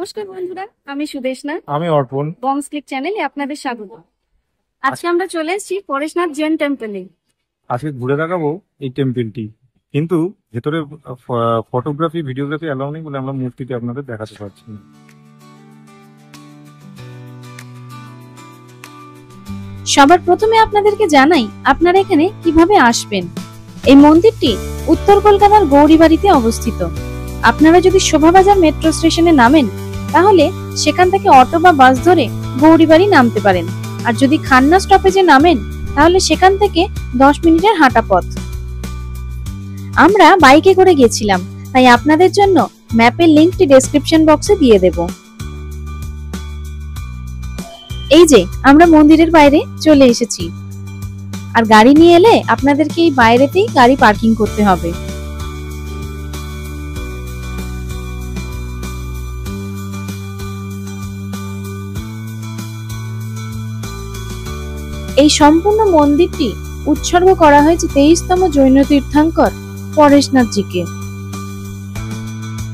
নমস্কার বন্ধুরা, আমি সুদেশনা, আমি অর্পণ। বংস ক্লিক চ্যানেলে আপনাদের স্বাগত। আজকে আমরা চলে এসেছি পরেশনাথ জৈন টেম্পলে। আজকে ঘুরে দেখাবো এই টেম্পলটি, কিন্তু ভেতরে ফটোগ্রাফি ভিডিওগ্রাফি অ্যালাউ নেই বলে আমরা মূর্তিটি আপনাদের দেখাতে পারছি না। সবার প্রথমে আপনাদেরকে জানাই আপনারা এখানে কিভাবে আসবেন। এই মন্দিরটি উত্তর কলকাতার গৌরীবাড়িতে অবস্থিত। আপনারা যদি শোভাবাজার মেট্রো স্টেশনে নামেন তাহলে সেখান থেকে অটো বা বাস ধরে গৌরীবাড়ি নামতে পারেন, আর যদি খান্না স্টপেজে নামেন তাহলে সেখান থেকে 10 মিনিটের হাঁটা পথ। আমরা বাইকে করে গেছিলাম, তাই আপনাদের জন্য ম্যাপের লিংকটি ডেসক্রিপশন বক্সে দিয়ে দেব। এই যে আমরা মন্দিরের বাইরে চলে এসেছি, আর গাড়ি নিয়ে এলে আপনাদেরকে এই বাইরেতেই গাড়ি পার্কিং করতে হবে। এই সম্পূর্ণ মন্দিরটি উৎসর্গ করা হয়েছে 23তম জৈন তীর্থঙ্কর পরেশনাথজিকে।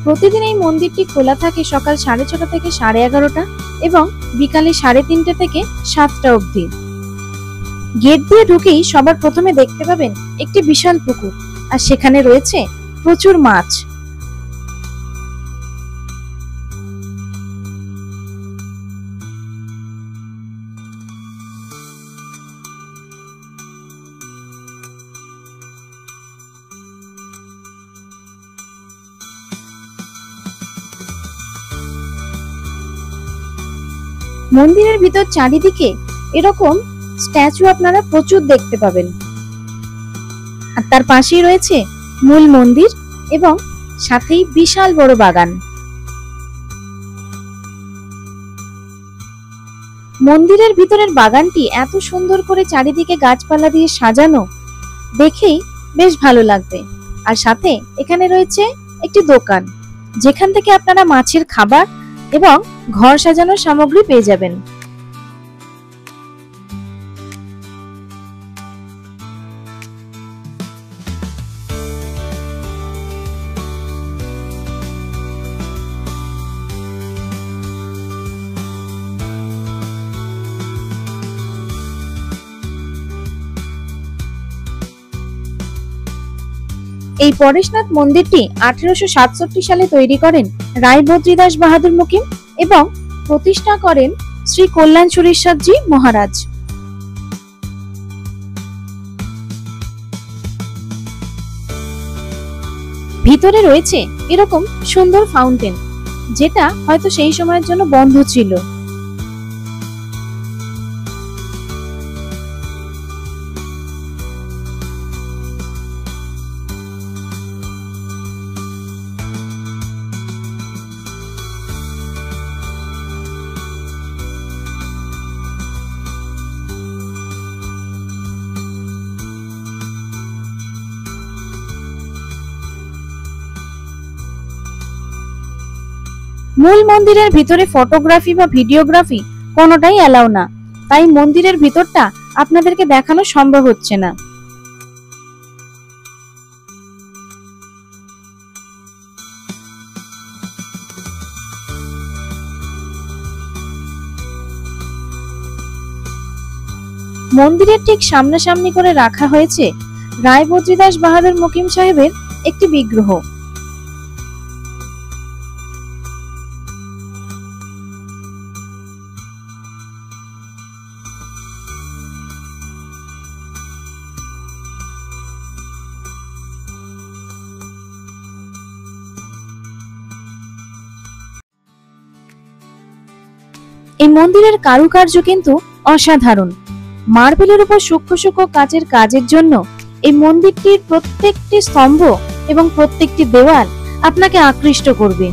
প্রতিদিন এই মন্দিরটি খোলা থাকে সকাল 6:30 থেকে 11:30 এবং বিকালে 3:30 থেকে 7টা অবধি। গেট দিয়ে ঢুকেই সবার প্রথমে দেখতে পাবেন একটি বিশাল পুকুর, আর সেখানে রয়েছে প্রচুর মাছ। মন্দিরের ভিতর চারিদিকে এরকম স্ট্যাচু আপনারা প্রচুর দেখতে পাবেন, আর তার পাশেই রয়েছে মূল মন্দির এবং সাথেই বিশাল বড় বাগান। মন্দিরের ভিতরের বাগানটি এত সুন্দর করে চারিদিকে গাছপালা দিয়ে সাজানো, দেখেই বেশ ভালো লাগবে। আর সাথে এখানে রয়েছে একটি দোকান, যেখান থেকে আপনারা মাছের খাবার এবং ঘর সাজানোর সামগ্রী পেয়ে যাবেন। এই পরেশনাথ মন্দিরটি 1867 সালে তৈরি করেন রায় বদ্রীদাস বাহাদুর মুকিম এবং প্রতিষ্ঠা করেন শ্রী কল্যাণ সুরেশ্বরজি মহারাজ। ভিতরে রয়েছে এরকম সুন্দর ফাউন্টেন, যেটা হয়তো সেই সময়ের জন্য বন্ধ ছিল। মূল মন্দিরের ভিতরে ফটোগ্রাফি বা ভিডিওগ্রাফি কোনোটাই অ্যালাউ না, তাই মন্দিরের ভিতরটা আপনাদেরকে দেখানো সম্ভব হচ্ছে না। মন্দিরের ঠিক সামনাসামনি করে রাখা হয়েছে রায় বদ্রীদাস বাহাদুর মুকিম সাহেবের একটি বিগ্রহ। এই মন্দিরের কারুকার্য কিন্তু অসাধারণ। মার্বেলের উপর সূক্ষ্ম সূক্ষ্ম কাচের কাজের জন্য এই মন্দিরটির প্রত্যেকটি স্তম্ভ এবং প্রত্যেকটি দেওয়াল আপনাকে আকৃষ্ট করবে।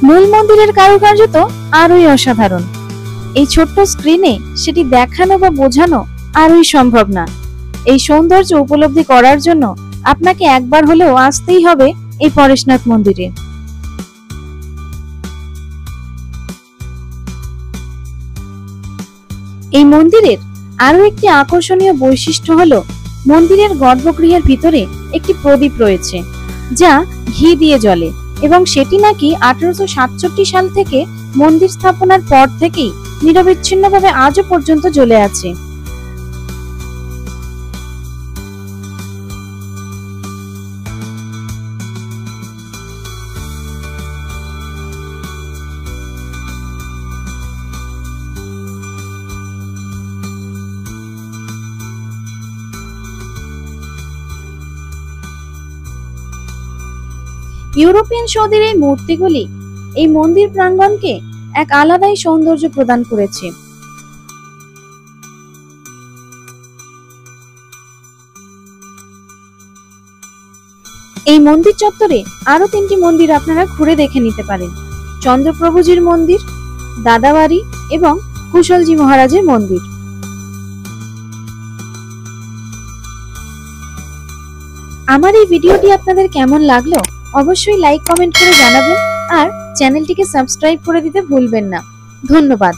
মূল মন্দিরের কারুকার্য তো আরোই অসাধারণ। এই ছোট্ট স্ক্রিনে সেটি দেখানো বা বোঝানো আরোই সম্ভব না। এই সৌন্দর্য উপলব্ধি করার জন্য আপনাকে একবার হলেও আসতেই হবে এই পরেশনাথ মন্দিরে। এই মন্দিরের আরো একটি আকর্ষণীয় বৈশিষ্ট্য হলো মন্দিরের গর্ভগৃহের ভিতরে একটি প্রদীপ রয়েছে, যা ঘি দিয়ে জ্বলে এবং সেটি নাকি 1867 সাল থেকে মন্দির স্থাপনার পর থেকেই নিরবিচ্ছিন্নভাবে আজও পর্যন্ত জ্বলে আছে। ইউরোপিয়ান শৈলীর এই মূর্তিগুলি এই মন্দির প্রাঙ্গণকে এক আলাদাই সৌন্দর্য প্রদান করেছে। এই মন্দির চত্বরে আরো 3টি মন্দির আপনারা ঘুরে দেখে নিতে পারেন। চন্দ্রপ্রভুজির মন্দির, দাদাবাড়ি এবং কুশলজি মহারাজের মন্দির। আমার এই ভিডিওটি আপনাদের কেমন লাগলো অবশ্যই লাইক কমেন্ট করে জানাবেন আর চ্যানেলটিকে সাবস্ক্রাইব করে দিতে ভুলবেন না। ধন্যবাদ।